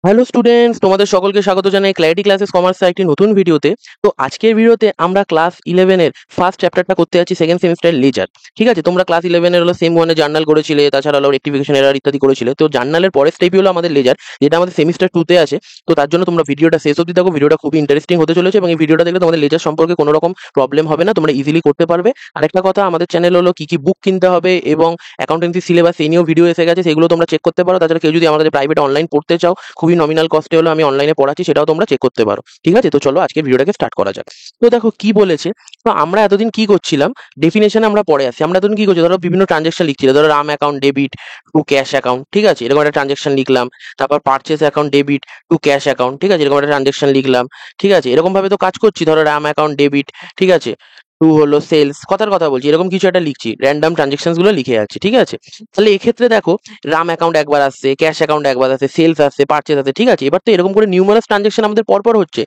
Hello students, তোমাদের সকলকে স্বাগত জানাই ক্ল্যারিটি ক্লাসেস কমার্সের একটি নতুন ভিডিওতে। তো আজকের ভিডিওতে আমরা ক্লাস 11 এর ফার্স্ট চ্যাপ্টারটা করতে যাচ্ছি, সেকেন্ড সেমিস্টার লেজার। ঠিক আছে, তোমরা ক্লাস 11 এর হলো সেম ওয়ানে জার্নাল করেছিলে, তাছাড়া হলো রেক্টিফিকেশন এরর ইত্যাদি করেছিলে। তো জার্নালের পরের স্টেপই হলো আমাদের লেজার, যেটা আমাদের সেমিস্টার 2-তে আছে। তো তার জন্য তোমরা ভিডিওটা শেষ অবধি দেখো, ভিডিওটা খুবই ইন্টারেস্টিং হতে চলেছে এবং এই ভিডিওটা দেখলে তোমাদের লেজার সম্পর্কে কোনো রকম প্রবলেম হবে না, তোমরা ইজিলি করতে পারবে। আরেকটা কথা, আমাদের চ্যানেল হলো কি কি বুক কিনতে হবে এবং অ্যাকাউন্টেন্সি সিলেবাস এই নিয়েও ভিডিও এসে গেছে, সেগুলো তোমরা চেক করতে পারো। তাছাড়া কেউ যদি আমাদের প্রাইভেট অনলাইন পড়তে চাও, খুবই নমিনাল কস্টে হলো আমি অনলাইনে পড়াচ্ছি, সেটাও তোমরা চেক করতে পারো। ঠিক আছে, তো চলো আজকে ভিডিওটাকে স্টার্ট করা যাক। তো দেখো কি বলেছে। তো আমরা এতদিন কি করছিলাম, ডেফিনেশনে আমরা পড়ে আসছি। আমরা এতদিন কি করছি, ধরো বিভিন্ন ট্রানজেকশন লিখছি, ধরো Ram account debit to cash account, ঠিক আছে, এরকম একটা ট্রানজেকশন লিখলাম। তারপর purchase account debit to cash account, ঠিক আছে, এরকম একটা ট্রানজেকশন লিখলাম। ঠিক আছে, এরকম ভাবে তো কাজ করছি। ধরো রাম অ্যাকাউন্ট ডেবিট, ঠিক আছে, টু হলো সেলস, কথার কথা বলছি, এরকম কিছু একটা লিখছি, র্যান্ডম ট্রানজেকশন গুলো লিখে যাচ্ছি। ঠিক আছে, তাহলে এক্ষেত্রে দেখো, রাম অ্যাকাউন্ট একবার আসছে, ক্যাশ অ্যাকাউন্ট একবার আসছে, সেলস আসছে, পারচেস আছে। ঠিক আছে, এবার তো এরকম করে নিউমারাস ট্রানজেকশন আমাদের পরপর হচ্ছে,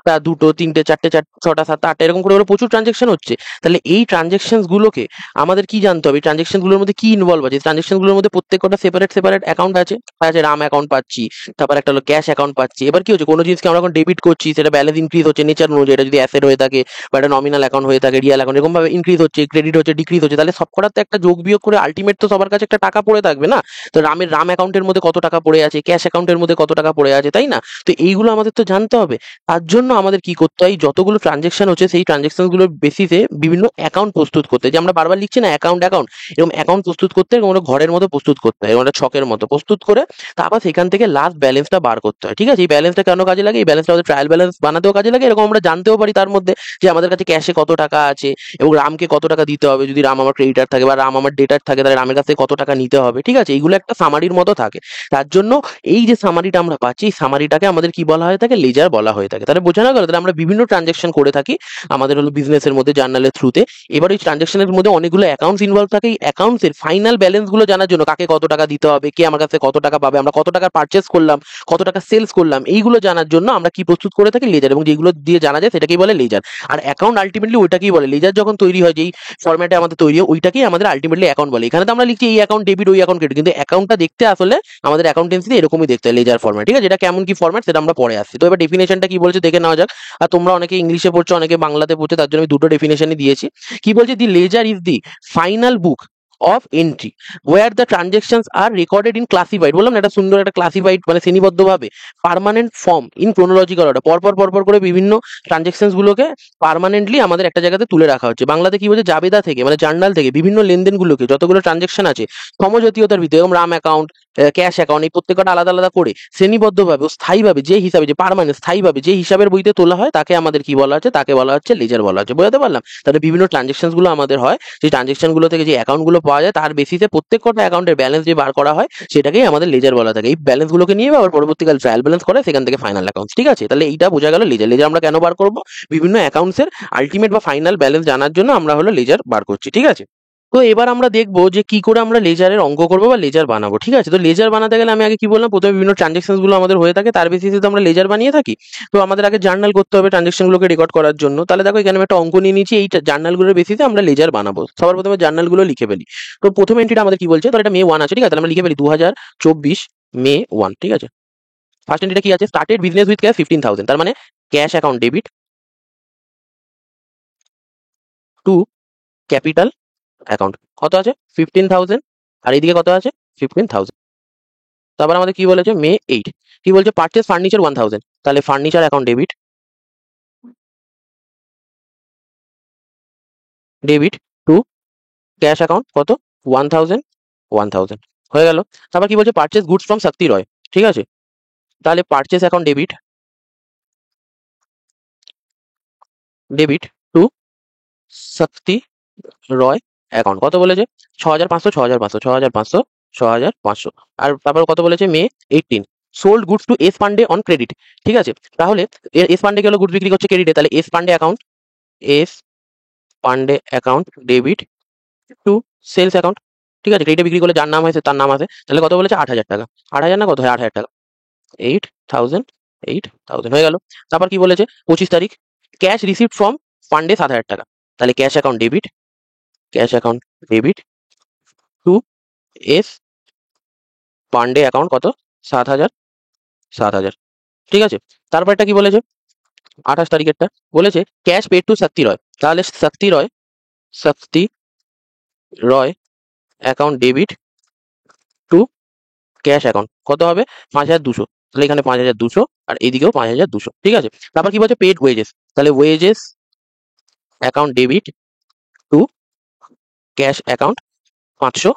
টা দুটো তিনটে চারটে ছটা সাতটা আটটা এরকম করে করে প্রচুর ট্রানজেকশন হচ্ছে। তাহলে এই ট্রানজেকশন গুলোকে আমাদের কি জানতে হবে, ট্রানজেকশন গুলোর মধ্যে কি ইনভলভ আছে, ট্রানজেকশন গুলোর মধ্যে প্রত্যেকটা সেপারেট সেপারেট অ্যাকাউন্ট আছে। আছে রাম অ্যাকাউন্ট পাচ্ছি, তারপর একটা হলো ক্যাশ অ্যাকাউন্ট পাচ্ছি। এবার কি হচ্ছে, কোনো জিনিসকে আমরা যখন ডেবিট করছি, সেটা ব্যালেন্স ইনক্রিজ হচ্ছে নেচার অনুযায়ী, এটা যদি অ্যাসেট হয়ে থাকে বা একটা নমিনাল অ্যাকাউন্ট হয়ে থাকে, রিয়াল অ্যাকাউন্ট, এরকম ভাবে ইনক্রিজ হচ্ছে, ক্রেডিট হচ্ছে, ডিক্রিজ হচ্ছে। তাহলে সব করার তো একটা যোগ বিয়োগ করে আলটিমেট তো সবার কাছে একটা টাকা পড়ে থাকবে না। তো রাম অ্যাকাউন্টের মধ্যে কত টাকা পড়ে আছে, ক্যাশ অ্যাকাউন্টের মধ্যে কত টাকা পড়ে আছে, তাই না? তো এইগুলো আমাদের তো জানতে হবে। তার জন্য আমাদের কি করতে হয়, যতগুলো ট্রানজেকশন হচ্ছে সেই ট্রানজেকশন গুলোর বেসিসে বিভিন্ন অ্যাকাউন্ট প্রস্তুত করতে হয়। যে আমরা বারবার লিখছি না অ্যাকাউন্ট অ্যাকাউন্ট, এরকম অ্যাকাউন্ট প্রস্তুত করতে হয়, এরকম একটা ঘরের মতো প্রস্তুত করতে হয়, এরকম একটা ছকের মতো প্রস্তুত করে তারপর সেখান থেকে লাস্ট ব্যালেন্সটা বার করতে হয়। ঠিক আছে, এই ব্যালেন্সটা কেন কাজে লাগে, এই ব্যালেন্সটা আমাদের ট্রায়াল ব্যালেন্স বানাতেও কাজে লাগে, এরকম আমরা জানতেও পারি তার মধ্যে যে আমাদের কাছে ক্যাশে কত টাকা আছে এবং রামকে কত টাকা দিতে হবে। যদি রাম আমার ক্রেডিটার থাকে বা রাম আমার ডেটার থাকে, তাহলে রামের কাছে কত টাকা নিতে হবে। ঠিক আছে, এইগুলো একটা সামারির মতো থাকে। তার জন্য এই যে সামারিটা আমরা পাচ্ছি, এই সামারিটাকে আমাদের কি বলা হয়ে থাকে, লেজার বলা হয়ে থাকে। তাহলে বোঝা না গেল, তাহলে আমরা বিভিন্ন ট্রানজেকশন করে থাকি আমাদের হলো বিজনেসের মধ্যে জার্নালের থ্রুতে। এবার ওই ট্রানজেকশনের মধ্যে অনেকগুলো অ্যাকাউন্টস ইনভলভ থাকে। এই অ্যাকাউন্টসের ফাইনাল ব্যালেন্স গুলো জানার জন্য, কাকে কত টাকা দিতে হবে, কে আমার কাছে কত টাকা পাবে, আমরা কত টাকা পারচেস করলাম, কত টাকা সেলস করলাম, এইগুলো জানার জন্য আমরা কি প্রস্তুত করে থাকি, লেজার। এবং যেগুলো দিয়ে জানা যায় সেটাকেই বলে লেজার। আর অ্যাকাউন্ট আলটিমেটলি ওইটাকেই বলে, লেজার যখন তৈরি হয়, যেই ফরম্যাটে আমাদের তৈরি হয়, ওইটাকেই আমাদের আলটিমেটলি অ্যাকাউন্ট বলে। এখানে তো আমরা লিখছি এই অ্যাকাউন্ট ডেবিট, ওই অ্যাকাউন্ট ক্রেডিট, কিন্তু অ্যাকাউন্টটা দেখতে আসলে আমাদের অ্যাকাউন্টেন্সিতে এরকমই দেখতে হয়, লেজার ফরম্যাট। ঠিক আছে, এটা কেমন কি ফরম্যাট সেটা আমরা পরে আসছি। তো এবার ডেফিনেশনটা কি বলছে দেখে নেওয়া যাক। আর তোমরা অনেকে ইংলিশে পড়ছো, অনেকে বাংলাতে পড়ছো, তার জন্য আমি দুটো ডেফিনেশনই দিয়েছি। কি বলছে, the ledger is the final book of entry where the transactions are recorded in classified, বললাম না, এটা সুন্দর একটা ক্লাসিফাইড মানে শ্রেণীবদ্ধভাবে permanent form in chronological order, পরপর পরপর করে বিভিন্ন ট্রানজেকশনস গুলোকে পার্মানেন্টলি আমাদের একটা জায়গাতে তুলে রাখা হচ্ছে। বাংলাতে কি বলছে, জাবেদা থেকে মানে জার্নাল থেকে বিভিন্ন লেনদেনগুলোকে, যতগুলো ট্রানজেকশন আছে সমজাতীয়তার ভিত্তিতে, এরকম রাম অ্যাকাউন্ট, ক্যাশ অ্যাকাউন্ট, এই প্রত্যেকটা আলাদা আলাদা করে শ্রেণীবদ্ধভাবে ও স্থায়ীভাবে যে হিসাবে, যে পার্মানেন্ট স্থায়ীভাবে যে হিসাবের বইতে তোলা হয়, তাকে আমাদের কি বলা হচ্ছে, তাকে বলা হচ্ছে লেজার বলা হচ্ছে। বোঝাতে পারলাম? তাহলে বিভিন্ন ট্রানজেকশন গুলো আমাদের হয়, সেই ট্রানজেকশন গুলো থেকে যে অ্যাকাউন্ট গুলো পাওয়া যায়, তার বেসিসে প্রত্যেকটা অ্যাকাউন্টের ব্যালেন্স যে বার করা হয়, সেটাকেই আমাদের লেজার বলা থাকে। এই ব্যালেন্স গুলোকে নিয়ে আবার পরবর্তীকাল ট্রায়াল ব্যালেন্স করে, সেখান থেকে ফাইনাল অ্যাকাউন্ট। ঠিক আছে, তাহলে এইটা বোঝা গেল লেজার। লেজার আমরা কেন বার করবো, বিভিন্ন অ্যাকাউন্টসের আলটিমেট বা ফাইনাল ব্যালেন্স জানার জন্য আমরা হলো লেজার বার করছি। ঠিক আছে, তো এবার আমরা দেখবো যে কি করে আমরা লেজারের অঙ্ক করবো বা লেজার বানাবো। ঠিক আছে, তো লেজার বানাতে গেলে আমি আগে কি বললাম, প্রথমে বিভিন্ন ট্রানজেকশন গুলো আমাদের হয়ে থাকে, তার বেসিসে তো আমরা লেজার বানিয়ে থাকি। তো আমাদের আগে জার্নাল করতে হবে ট্রানজেকশন গুলোকে রেকর্ড করার জন্য। তাহলে দেখো এখানে আমি একটা অঙ্ক নিয়ে নিয়েছি, এই জার্নাল গুলোর বেসিসে আমরা লেজার বানাবো। সবার প্রথমে জার্নাল গুলো লিখে ফেলি। তো প্রথম এন্ট্রিটা আমাদের কি বলছে, তো এটা মে 1 আছে। ঠিক আছে, তাহলে আমরা লিখে ফেলি 2024 মে 1। ঠিক আছে, ফার্স্ট এন্ট্রিটা কি আছে, স্টার্টেড বিজনেস উইথ ক্যাশ 15,000, তার মানে cash account debit two capital account, কত আছে 15,000, আর এইদিকে কত আছে 15,000। তারপর আমাদের কি বলেছে মে 8, কি বলছে পারচেস ফার্নিচার 1,000, তাহলে furniture account debit debit to cash account কত 1,000 1,000 হয়ে গেল। তারপর কি বলছে পারচেস গুডস ফ্রম শক্তি রয়। ঠিক আছে, তাহলে purchase account debit debit two Shakti Roy account, কত বলেছে 6,500 6,500 6,500 6,500। আর তারপর কত বলেছে May 18, sold goods to S Pandey on credit. ঠিক আছে, তাহলে এস পান্ডে গেল গুডস বিক্রি করছে ক্রেডিটে, তাহলে S Pandey account, S Pandey account debit to sales account. ঠিক আছে, ক্রেডিটে বিক্রি করলে যার নাম আছে তার নাম আছে, তাহলে কত বলেছে 8,000 টাকা। 8,000 না কত হয় 8,000 টাকা, 8,000 8,000 হয়ে গেল। তারপর কি বলেছে 25 তারিখ, ক্যাশ রিসিভড ফ্রম পান্ডে 7,000 টাকা, তাহলে cash account debit, cash account debit to S Pandey account কত 7,000 7,000। ঠিক আছে, তারপরটা কি বলেছে 28 তারিখেরটা, বলেছে cash paid to Shakti Roy. তাহলে Shakti Roy account debit to cash account কত হবে 5,200। তাহলে এখানে 5,200 আর এইদিকেও 5,200। ঠিক আছে, তারপর কি বলছে পেড ওয়েজেস, তাহলে wages account debit to cash account 500।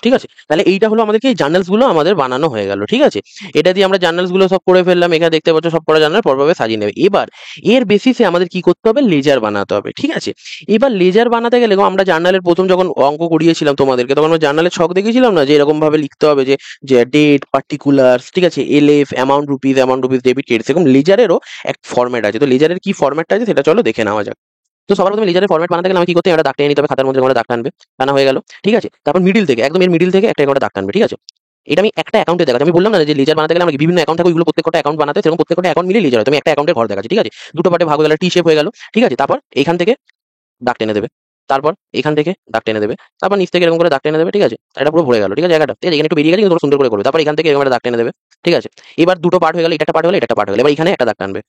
ঠিক আছে, তাহলে এইটা হলো আমাদেরকে এই জার্নালস গুলো আমাদের বানানো হয়ে গেল। ঠিক আছে, এটা দিয়ে আমরা জার্নালস গুলো সব করে ফেললাম। এখানে দেখতে পাচ্ছ সব করা জার্নাল পরভাবে সাজিয়ে নেবে। এবার এর বেসিসে আমাদের কি করতে হবে, লেজার বানাতে হবে। ঠিক আছে, এবার লেজার বানাতে গেলে আমরা জার্নালের প্রথম যখন অঙ্ক করিয়েছিলাম তোমাদেরকে, তখন আমরা জার্নালের ছক দেখেছিলাম না, যে এরকম ভাবে লিখতে হবে যে যে ডেট পার্টিকুলার, ঠিক আছে, LF amount rupees debit credit. সেরকম লেজারেরও এক ফরম্যাট আছে। তো লেজারের কি ফরম্যাটটা আছে সেটা চলো দেখে নেওয়া যাক। তো সবার প্রথমে লেজারের ফরম্যাট বানাতে গেলে আমি কি করতে একটা দাগ টেনে নিতে হবে খাতার মধ্যে, দাগ টানবে, টানা হয়ে গেল। ঠিক আছে, তারপর মিডিল থেকে একদম এর মিডিল থেকে একটা করে দাগ টানবে। ঠিক আছে, এটা আমি একটা অ্যাকাউন্টে দেখাচ্ছি। আমি বললাম না যে লেজার বানাতে গেলে আমাকে বিভিন্ন অ্যাকাউন্ট থাকে, ওইগুলো প্রত্যেকটা অ্যাকাউন্ট বানাতে, সেরকম প্রত্যেকটা অ্যাকাউন্ট মিলে লেজার হয়। তুমি একটা অ্যাকাউন্টের ঘর দেখাচ্ছি। ঠিক আছে, দুটো পার্টে ভাগ হয়ে গেল, টি শেপ হয়ে গেল। ঠিক আছে, তারপর এইখান থেকে দাগ টেনে দেবে, তারপর এখান থেকে দাগ টেনে দেবে, তারপর নিচ থেকে এরকম করে দাগ টেনে দেবে। ঠিক আছে, এটা পুরো ভরে গেল। ঠিক আছে, জায়গাটা ঠিক আছে, এখানে একটু বেরিয়ে গেছে কিন্তু তোমরা সুন্দর করে করবে। তারপর এখান থেকে এরকম একটা দাগ টেনে দেবে। ঠিক আছে, এবার দুটো পার্ট হয়ে গেল, এটা একটা পার্ট হলো, এটা একটা পার্ট হলো। এবার এখানে একটা দাগ টানবে,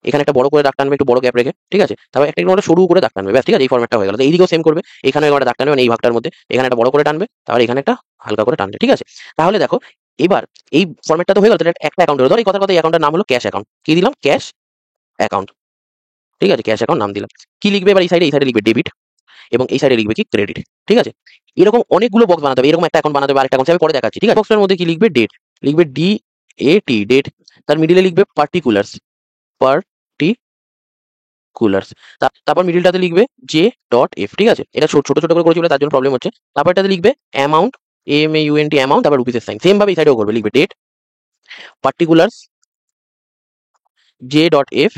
এখানে একটা বড় করে দাগ টানবে, একটু বড় গ্যাপ রেখে। ঠিক আছে, তারপর একটা একটা সরু করে দাগ টানবে, ব্যাস। ঠিক আছে, এই ফরম্যাটটা হয়ে গেল। তো এইদিকেও সেম করবে, এখানে একটা দাগ টানবে, মানে এই ভাগটার মধ্যে এখানে একটা বড় করে টানবে, তারপর এখানে একটা হালকা করে টানবে। ঠিক আছে, তাহলে দেখো এবার এই ফরম্যাটটা তো হয়ে গেল। তাহলে একটা অ্যাকাউন্ট হলো, ধর এই কথার কথা এই অ্যাকাউন্টের নাম হলো ক্যাশ অ্যাকাউন্ট। কি দিলাম, ক্যাশ অ্যাকাউন্ট। ঠিক আছে, ক্যাশ অ্যাকাউন্ট নাম দিলাম। কি লিখবে এবার, এই সাইডে লিখবে ডেবিট, এবং এই সাইডে লিখবে কি ক্রেডিট। ঠিক আছে, এরকম অনেকগুলো বক্স বানাতে হবে। এরকম একটা অ্যাকাউন্ট বানাতে হবে, আরেকটা অ্যাকাউন্ট আমি পরে দেখাচ্ছি। ঠিক আছে, বক্সের মধ্যে কি লিখবে, ডেট লিখবে DAT ডেট, তার মিডিলে লিখবে পার্টিকুলার্স, কুলার্স, তারপর মিডিলটাতে লিখবে J.F। ঠিক আছে, এটা ছোট ছোট করে করেছি বলে তার জন্য প্রবলেম হচ্ছে। তারপর এটাতে লিখবে অ্যামাউন্ট, AMAUNT অ্যামাউন্ট, তারপর রুপিসের সাইন। সেম ভাবে এই সাইডেও করবে, লিখবে ডেট পার্টিকুলার্স J.F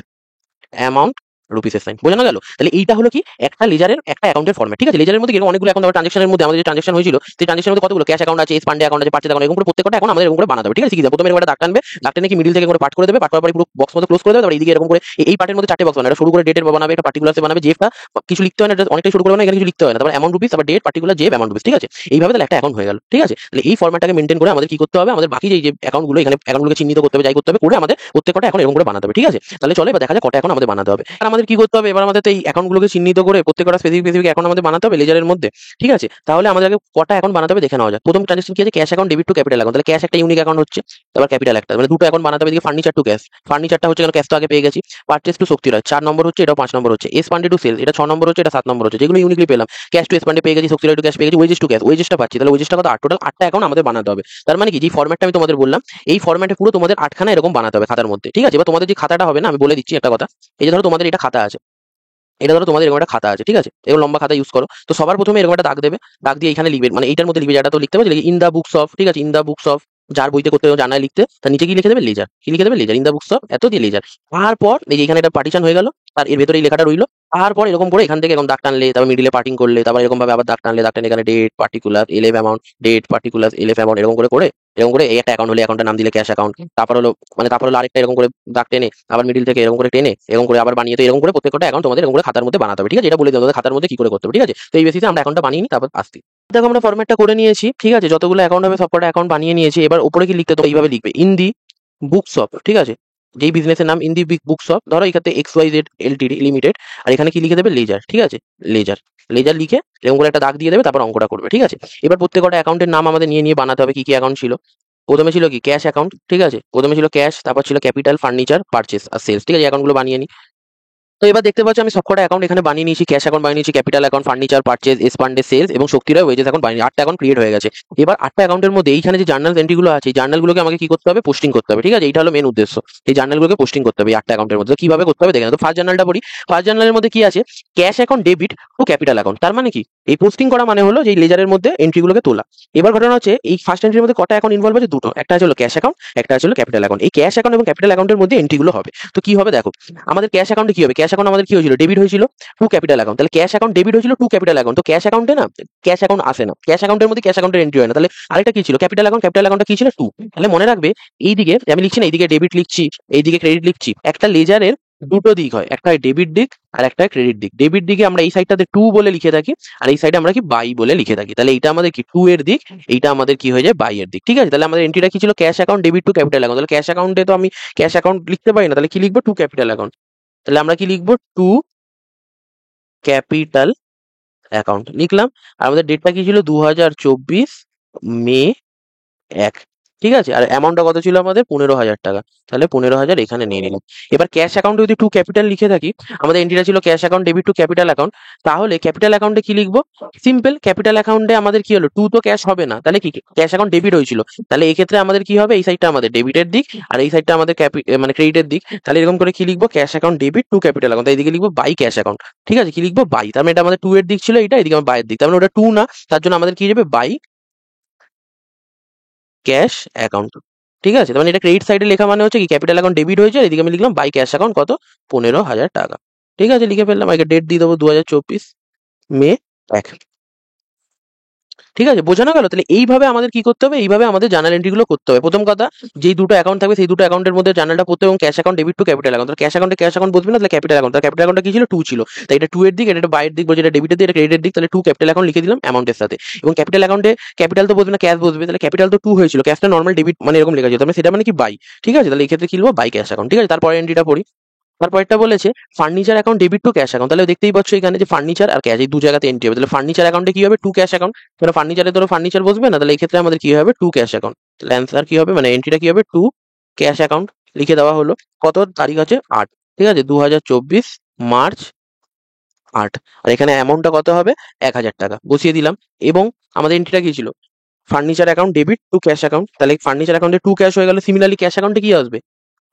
অ্যামাউন্ট রুপিসের সাইন। বোঝানো গেল? তাহলে এইটা হলো কি একটা লেজারের একটা অ্যাকাউন্টের ফরম্যাট। ঠিক আছে, লেজারের মধ্যে এরকম অনেকগুলো অ্যাকাউন্ট, ট্রানজাকশনের মধ্যে আমাদের যে ট্রানজাকশন হয়েছিল, সেই ট্রানজাকশনের মধ্যে কতগুলো ক্যাশ অ্যাকাউন্ট আছে, এস পান্ডে অ্যাকাউন্ট আছে, পার্চেজ অ্যাকাউন্ট, এরকম করে প্রত্যেকটা অ্যাকাউন্ট আমাদের এরকম করে বানাতে হবে। ঠিক আছে, কি প্রথমে এরকম একটা দাগ টানবে, দাগ টেনে কি মিডিল থেকে করে পার্ট করে দেবে, পার্ট করার পরে পুরো বক্স মধ্যে ক্লোজ করে দেবে। তারপর এইদিকে এরকম করে এই পার্টের মধ্যে চারটে বক্স বানাবে, শুরু করে ডেটের বানাবে, একটা পার্টিকুলারসে বানাবে, জেফটা কিছু লিখতে হয় না, এটা অনেকটাই শুরু করে না, এখানে কিছু লিখতে হয় না। তারপর অ্যামাউন্ট রুপিস, তারপর date particular JF amount rupees. ঠিক আছে, এইভাবে তাহলে একটা অ্যাকাউন্ট হয়ে গেল। ঠিক আছে, তাহলে এই ফরম্যাটটাকে মেনটেন করে আমাদের কি করতে হবে, আমাদের বাকি যে অ্যাকাউন্টগুলো এখানে অ্যাকাউন্টগুলোকে চিহ্নিত করতে হবে, যাই করতে হবে করে আমাদের প্রত্যেকটা এখন এরকম করে বানাতে হবে। ঠিক আছে, তাহলে চলো এবার দেখা যাক কটা এখন আমাদের বানাতে হবে। আর আমাদের কি করতে হবে, এবার আমাদের তো এই অ্যাকাউন্টগুলোকে চিহ্নিত করে প্রত্যেকটা স্পেসিফিক অ্যাকাউন্ট আমাদের বানাতে হবে লেজারের মধ্যে। ঠিক আছে, তাহলে আমাদেরকে কটা অ্যাকাউন্ট বানাতে হবে দেখে নেওয়া যাক। প্রথম ট্রানজাকশন কি আছে, cash account debit two capital account. তাহলে ক্যাশ একটা ইউনিক অ্যাকাউন্ট হচ্ছে, তারপর ক্যাপিটাল একটা, মানে দুটো অ্যাকাউন্ট বানাতে হবে। এদিকে ফার্নিচার টু ক্যাশ, ফার্নিচারটা হচ্ছে ক্যাশ তো আগে পেয়ে গেছি। পারচেজ টু শক্তি রয় 4 নম্বর হচ্ছে, এটাও 5 নম্বর হচ্ছে। এস পান্ডে টু সেলস, এটা 6 নম্বর হচ্ছে, এটা 7 নম্বর হচ্ছে। যেগুলো ইউনিকলি পেলাম, ক্যাশ টু এস পান্ডে পেয়ে গেছি, শক্তি রয় টু ক্যাশ পেয়ে গেছি, ওয়েজেস টু ক্যাশ, ওয়েজেসটা পাচ্ছি। তাহলে ওয়েজেসটা কত 8, টোটাল 8টা অ্যাকাউন্ট আমাদের বানাতে হবে। তার মানে কি, যে ফরম্যাটটা আমি তোমাদের বললাম, এই ফরম্যাটে পুরো তোমাদের 8খানা এরকম বানাতে হবে খাতার মধ্যে। ঠিক আছে, এবার তোমাদের যে খাতাটা হবে না, আমি বলে দিচ্ছি একটা কথা। এই যে ধরো তোমাদের এটা খাতা আছে, এটা ধরো তোমাদের এরকম একটা খাতা আছে। ঠিক আছে, এরকম লম্বা খাতা ইউজ করো। তো সবার প্রথমে এরকম একটা দাগ দেবে, দাগ দিয়ে এখানে লিখবে, মানে এইটার মধ্যে লিখবে, যেটা তো লিখতে হবে ইন দা বুকস অফ। ঠিক আছে, ইন দা বুকস অফ, যার বইতে করতে হবে জানায় লিখতে, তার নিচে কি লিখে দেবে, লেজার। কি লিখে দেবে, ledger, in the books of এত দিয়ে লেজার। তারপর এই যে এখানে একটা পার্টিশন হয়ে গেল, তার এর ভেতরে এই লেখাটা রইলো। তারপর এরকম করে এখান থেকে এরকম দাগ টানলে, তারপর মিডিলে পার্টিং করলে, তারপর এরকম ভাবে আবার দাগ টানলে, দাগ টানলে এখানে date particular LF amount, date particular LF amount, এরকম করে এরকম করে এই একটা অ্যাকাউন্ট হলে অ্যাকাউন্টের নাম দিলে ক্যাশ অ্যাকাউন্ট। তারপর হলো আরেকটা এরকম করে দাগ টেনে, আবার মিডিল থেকে এরকম করে টেনে, এরকম করে আবার বানিয়ে, তো এরকম করে প্রত্যেকটা অ্যাকাউন্ট তোমাদের এরকম করে খাতার মধ্যে বানাতে হবে। ঠিক আছে, এটা বলে দেবো তোমাদের খাতার মধ্যে কি করে করতে হবে। ঠিক আছে, তো এই বেসিসে আমরা অ্যাকাউন্টটা বানিয়ে নিই, তারপর আসছি। দেখো আমরা ফরম্যাটটা করে নিয়েছি। ঠিক আছে, যতগুলো অ্যাকাউন্ট হবে সবকটা অ্যাকাউন্ট বানিয়ে নিয়েছি। এবার উপরে কি লিখতে, তো এইভাবে লিখবে, ইন দি বুকস অফ। ঠিক আছে, যেই বিজনেসের নাম, ইন দি বুকস অফ, ধরো এখানে XYZ LTD লিমিটেড, আর এখানে কি লিখে দেবে, লেজার। ঠিক আছে, লেজার, লেজার লিখে এরকম করে একটা দাগ দিয়ে দেবে, তারপর অঙ্কটা করবে। ঠিক আছে, এবার প্রত্যেকটা অ্যাকাউন্টের নাম আমাদের নিয়ে নিয়ে বানাতে হবে। কি কি অ্যাকাউন্ট ছিল, প্রথমে ছিল কি ক্যাশ অ্যাকাউন্ট। ঠিক আছে, প্রথমে ছিল ক্যাশ, তারপর ছিল ক্যাপিটাল, ফার্নিচার, পারচেস আর সেলস। ঠিক আছে, অ্যাকাউন্টগুলো বানিয়ে নিই। তো এবার দেখতে পাচ্ছ আমি সবকটা অ্যাকাউন্ট এখানে বানিয়ে নিয়েছি। ক্যাশ অ্যাকাউন্ট বানিয়ে নিয়েছি, ক্যাপিটাল অ্যাকাউন্ট, ফার্নিচার, পারচেজ, এক্সপান্ডে, সেলস এবং শক্তিরয় ওয়েজেস অ্যাকাউন্ট বানিয়ে 8টা অ্যাকাউন্ট ক্রিয়েট হয়ে গেছে। এবার 8টা অ্যাকাউন্টের মধ্যে এইখানে যে জার্নাল এন্ট্রিগুলো আছে, এই জার্নালগুলোকে আমাকে কি করতে হবে, পোস্টিং করতে হবে। ঠিক আছে, এইটা হলো মেন উদ্দেশ্য, এই জার্নালগুলোকে পোস্টিং করতে হবে 8টা অ্যাকাউন্টের মধ্যে। কিভাবে করতে হবে দেখেন। তো ফার্স্ট জার্নালটা পড়ি। ফার্স্ট জার্নালের মধ্যে কি আছে, cash account debit two capital account. তার মানে কি, এই পোস্টিং করা মানে হলো যে লেজারের মধ্যে এন্ট্রিগুলোকে তোলা। এবার ঘটনা হচ্ছে এই ফার্স্ট এন্ট্রির মধ্যে কটা অ্যাকাউন্ট ইনভলভ আছে, দুটো, একটা হলো ক্যাশ অ্যাকাউন্ট, একটা হলো ক্যাপিটাল অ্যাকাউন্ট। এই ক্যাশ অ্যাকাউন্ট এবং ক্যাপিটাল অ্যাকাউন্টের মধ্যে এন্ট্রিগুলো হবে। তো কি হবে দেখো, আমাদের ক্যাশ অ্যাকাউন্টে কি হবে, ক্যাশ অ্যাকাউন্ট আমাদের কি হয়েছিল, ডেবিট হয়েছিল টু ক্যাপিটাল অ্যাকাউন্ট। তাহলে ক্যাশ অ্যাকাউন্ট ডেবিট হয়েছিল টু ক্যাপিটাল অ্যাকাউন্ট। তো ক্যাশ অ্যাকাউন্টে না, ক্যাশ অ্যাকাউন্ট আসে না, ক্যাশ অ্যাকাউন্টের মধ্যে ক্যাশ অ্যাকাউন্টের এন্ট্রি হয় না। তাহলে আরেকটা কি ছিল, ক্যাপিটাল অ্যাকাউন্ট, ক্যাপিটাল অ্যাকাউন্টটা কি ছিল, টু। তাহলে মনে রাখবে, এইদিকে আমি লিখছি না, এইদিকে ডেবিট লিখছি, এইদিকে ক্রেডিট লিখছি, একটা লেজারের দুটো দিক হয়, একটা হয় ডেবিট দিক আর একটা হয় ক্রেডিট দিক। ডেবিট দিকে আমরা এই সাইডটাতে টু বলে লিখে থাকি, আর এই সাইডে আমরা কি বাই বলে লিখে থাকি। তাহলে এইটা আমাদের কি টু এর দিক, এইটা আমাদের কি হয়ে যায় বাই এর দিক। ঠিক আছে, তাহলে আমাদের এন্ট্রিটা কি ছিল, cash account debit two capital account. তাহলে ক্যাশ অ্যাকাউন্টে তো আমি ক্যাশ অ্যাকাউন্ট লিখতে পারি না, তাহলে কি লিখবো, টু ক্যাপিটাল অ্যাকাউন্ট। তাহলে আমরা কি লিখবো, টু ক্যাপিটাল অ্যাকাউন্ট লিখলাম। আর আমাদের ডেটটা কি ছিল, 2024 মে 1। ঠিক আছে, আর অ্যামাউন্টটা কত ছিল আমাদের, 15,000 টাকা। তাহলে 15,000 এখানে নিয়ে নিলাম। এবার ক্যাশ অ্যাকাউন্টে যদি টু ক্যাপিটাল লিখে থাকি, আমাদের এন্ট্রিটা ছিল cash account debit two capital account. তাহলে ক্যাপিটাল অ্যাকাউন্টে কি লিখবো, সিম্পল, ক্যাপিটাল অ্যাকাউন্টে আমাদের কি হলো, টু তো ক্যাশ হবে না, তাহলে কি ক্যাশ অ্যাকাউন্ট ডেবিট হয়েছিল, তাহলে এই ক্ষেত্রে আমাদের কি হবে, এই সাইডটা আমাদের ডেবিটের দিক আর এই সাইডটা আমাদের মানে ক্রেডিটের দিক। তাহলে এরকম করে কি লিখবো, cash account debit two capital account, তাই এদিকে লিখবো বাই ক্যাশ অ্যাকাউন্ট। ঠিক আছে, কি লিখবো, বাই। তার মানে এটা আমাদের টু এর দিক ছিল, এটা এদিকে আমার বাইয়ের দিক, তার মানে ওটা টু না, তার জন্য আমাদের কি যাবে, বাই ক্যাশ অ্যাকাউন্ট। ঠিক আছে, তার মানে এটা ক্রেডিট সাইডে লেখা মানে হচ্ছে কি, ক্যাপিটাল অ্যাকাউন্ট ডেবিট হয়েছে, এদিকে আমি লিখলাম বাই ক্যাশ অ্যাকাউন্ট কত, 15,000 টাকা। ঠিক আছে, লিখে ফেললাম, আগে ডেট দিয়ে দেবো 2024 মে 1। ঠিক আছে, বোঝানো গেল। তাহলে এইভাবে আমাদের কি করতে হবে, এইভাবে আমাদের জার্নাল এন্ট্রিগুলো করতে হবে। প্রথম কথা, যেই দুটো অ্যাকাউন্ট থাকবে সেই দুটো অ্যাকাউন্টের মধ্যে জার্নালটা পড়তে হবে, এবং cash account debit two capital account. তাহলে ক্যাশ অ্যাকাউন্টে ক্যাশ অ্যাকাউন্ট বসবে না, তাহলে ক্যাপিটাল অ্যাকাউন্ট, তাহলে ক্যাপিটাল অ্যাকাউন্টটা কি ছিল, টু ছিল, তাই এটা টু এর দিক, এটা বাইরের দিক বলছে, এটা ডেবিটের দিক, এটা ক্রেডিটের দিক, তাহলে টু ক্যাপিটাল অ্যাকাউন্ট লিখে দিলাম অ্যামাউন্টের সাথে। এবং ক্যাপিটাল অ্যাকাউন্টে ক্যাপিটাল তো বসবে না, ক্যাশ বসবে, তাহলে ক্যাপিটাল তো টু হয়েছিল, ক্যাশটা নর্মাল ডেবিট মানে এরকম লেখা যেত, মানে সেটা মানে কি বাই। ঠিক আছে, তাহলে এই ক্ষেত্রে কি লিখবো, বাই ক্যাশ অ্যাকাউন্ট। ঠিক আছে, তারপরে এন্ট্রিটা পড়ি। তারপরটা বলেছে furniture account debit to cash account. তাহলে দেখতেই পাচ্ছ এখানে যে ফার্নিচার আর ক্যাশ এই দু জায়গাতে এন্ট্রি হবে। তাহলে ফার্নিচার অ্যাকাউন্টে কি হবে, টু ক্যাশ অ্যাকাউন্ট। তাহলে ফার্নিচারে ধরো ফার্নিচার বসবে না, তাহলে এই ক্ষেত্রে আমাদের কি হবে, টু ক্যাশ অ্যাকাউন্ট। তাহলে অ্যান্সার কি হবে, মানে এন্ট্রিটা কি হবে, টু ক্যাশ অ্যাকাউন্ট লিখে দেওয়া হলো। কত তারিখ আছে, 8। ঠিক আছে, 2024 মার্চ 8। আর এখানে অ্যামাউন্টটা কত হবে, 1,000 টাকা বসিয়ে দিলাম। এবং আমাদের এন্ট্রিটা কি ছিল, furniture account debit to cash account. তাহলে ফার্নিচার অ্যাকাউন্টে টু ক্যাশ হয়ে গেল, সিমিলারলি ক্যাশ অ্যাকাউন্টে কি আসবে,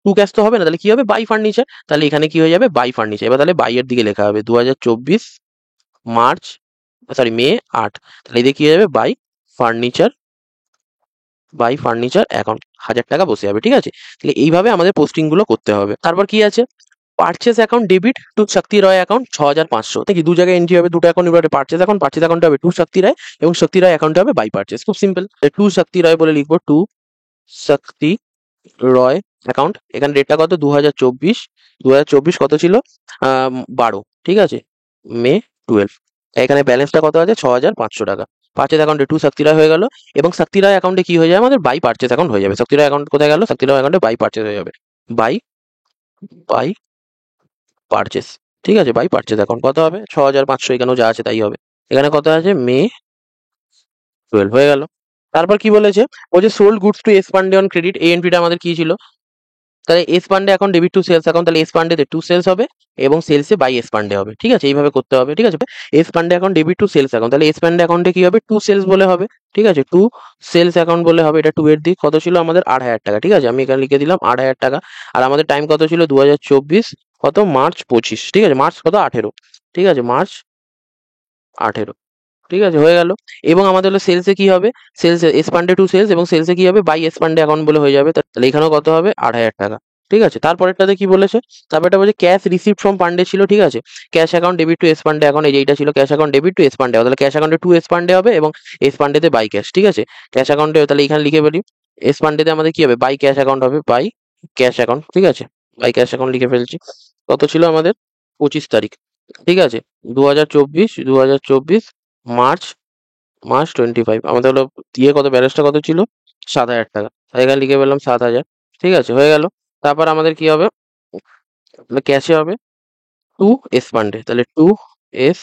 টু ক্যাশ তো হবে না, তাহলে কি হবে, বাই ফার্নিচার। তাহলে এখানে কি হয়ে যাবে, বাই ফার্নিচার। এবার তাহলে বাই এর দিকে লেখা হবে 2024 মে 8। তাহলে এদিকে কি হয়ে যাবে, ফার্নিচার বাই ফার্নিচার অ্যাকাউন্ট, 1,000 টাকা বসে যাবে। ঠিক আছে, তাহলে এইভাবে আমাদের পোস্টিং গুলো করতে হবে। তারপর কি আছে, purchase account debit two Shakti Roy account 6,500। দেখি দু জায়গায় এন্ট্রি হবে, দুটো অ্যাকাউন্ট এবারে পারচেস অ্যাকাউন্ট হবে টু শক্তি রায়, এবং শক্তি রায় অ্যাকাউন্ট হবে বাই পারচেস। খুব সিম্পল, টু শক্তি রয় বলে লিখবো, টু শক্তি রয় অ্যাকাউন্ট। এখানে ডেটটা কত, 2024 কত ছিল, 12। ঠিক আছে, মে 12। এখানে ব্যালেন্সটা কত আছে, 6,500 টাকা। পারচেজ অ্যাকাউন্টে টু শক্তি রায় হয়ে গেল, এবং শক্তি রায় অ্যাকাউন্টে কি হয়ে যাবে, আমাদের বাই পারচেজ অ্যাকাউন্ট হয়ে যাবে। শক্তি রায় অ্যাকাউন্ট কোথায় গেল, শক্তি রায় অ্যাকাউন্টে বাই পারচেজ হয়ে যাবে, বাই বাই পারচেস। ঠিক আছে, বাই পারচেজ অ্যাকাউন্ট কত হবে, 6,500, এখানেও যা আছে তাই হবে। এখানে কত আছে, মে 12 হয়ে গেল। তারপর কি বলেছে, বলছে sold goods to S Pandey on credit. এই এন্ট্রিটা আমাদের কি ছিল, তাহলে এস পান্ডে এখন ডেবিট টু সেলস অ্যাকাউন্ট, তাহলে এস পান্ডেতে টু সেলস হবে এবং সেলসে বাই এস পান্ডে হবে। ঠিক আছে, এইভাবে করতে হবে। ঠিক আছে, এস পান্ডে এখন ডেবিট টু সেলস অ্যাকাউন্ট, তাহলে এস পান্ডে অ্যাকাউন্টে কি হবে, টু সেলস বলে হবে। ঠিক আছে, টু সেলস অ্যাকাউন্ট বলে হবে। এটা টু এর দিক কত ছিল আমাদের, 8,000 টাকা। ঠিক আছে, আমি এখানে লিখে দিলাম 8,000 টাকা। আর আমাদের টাইম কত ছিল, 2024 কত, মার্চ 25। ঠিক আছে, মার্চ কত, 18। ঠিক আছে, মার্চ 18। ঠিক আছে, হয়ে গেল। এবং আমাদের হলো সেলসে কি হবে, sales S Pandey to sales, এবং সেলসে কি হবে, বাই এস পান্ডে অ্যাকাউন্ট বলে হয়ে যাবে। তাহলে এখানেও কত হবে, 8,000 টাকা। ঠিক আছে, তারপরেরটাতে কি বলেছে, তারপরটা বলছে ক্যাশ রিসিভ ফ্রম পান্ডে ছিল। ঠিক আছে, cash account debit to S Pandey account, এইটা ছিল cash account debit to S Pandey. তাহলে ক্যাশ অ্যাকাউন্টে টু এস পান্ডে হবে এবং এস পান্ডেতে বাই ক্যাশ। ঠিক আছে, ক্যাশ অ্যাকাউন্টে তাহলে এখানে লিখে ফেলি, এস পান্ডেতে আমাদের কি হবে, বাই ক্যাশ অ্যাকাউন্ট হবে, বাই ক্যাশ অ্যাকাউন্ট। ঠিক আছে, বাই ক্যাশ অ্যাকাউন্ট লিখে ফেলছি। কত ছিল আমাদের, 25 তারিখ। ঠিক আছে, 2024 মার্চ মার্চ 25। আমাদের হলো দিয়ে কত, ব্যালেন্সটা কত ছিল, 7,000 টাকা। তাই এখানে লিখে ফেললাম 7,000। ঠিক আছে, হয়ে গেল। তারপর আমাদের কি হবে, ক্যাশে হবে টু এস পান্ডে, তাহলে টু এস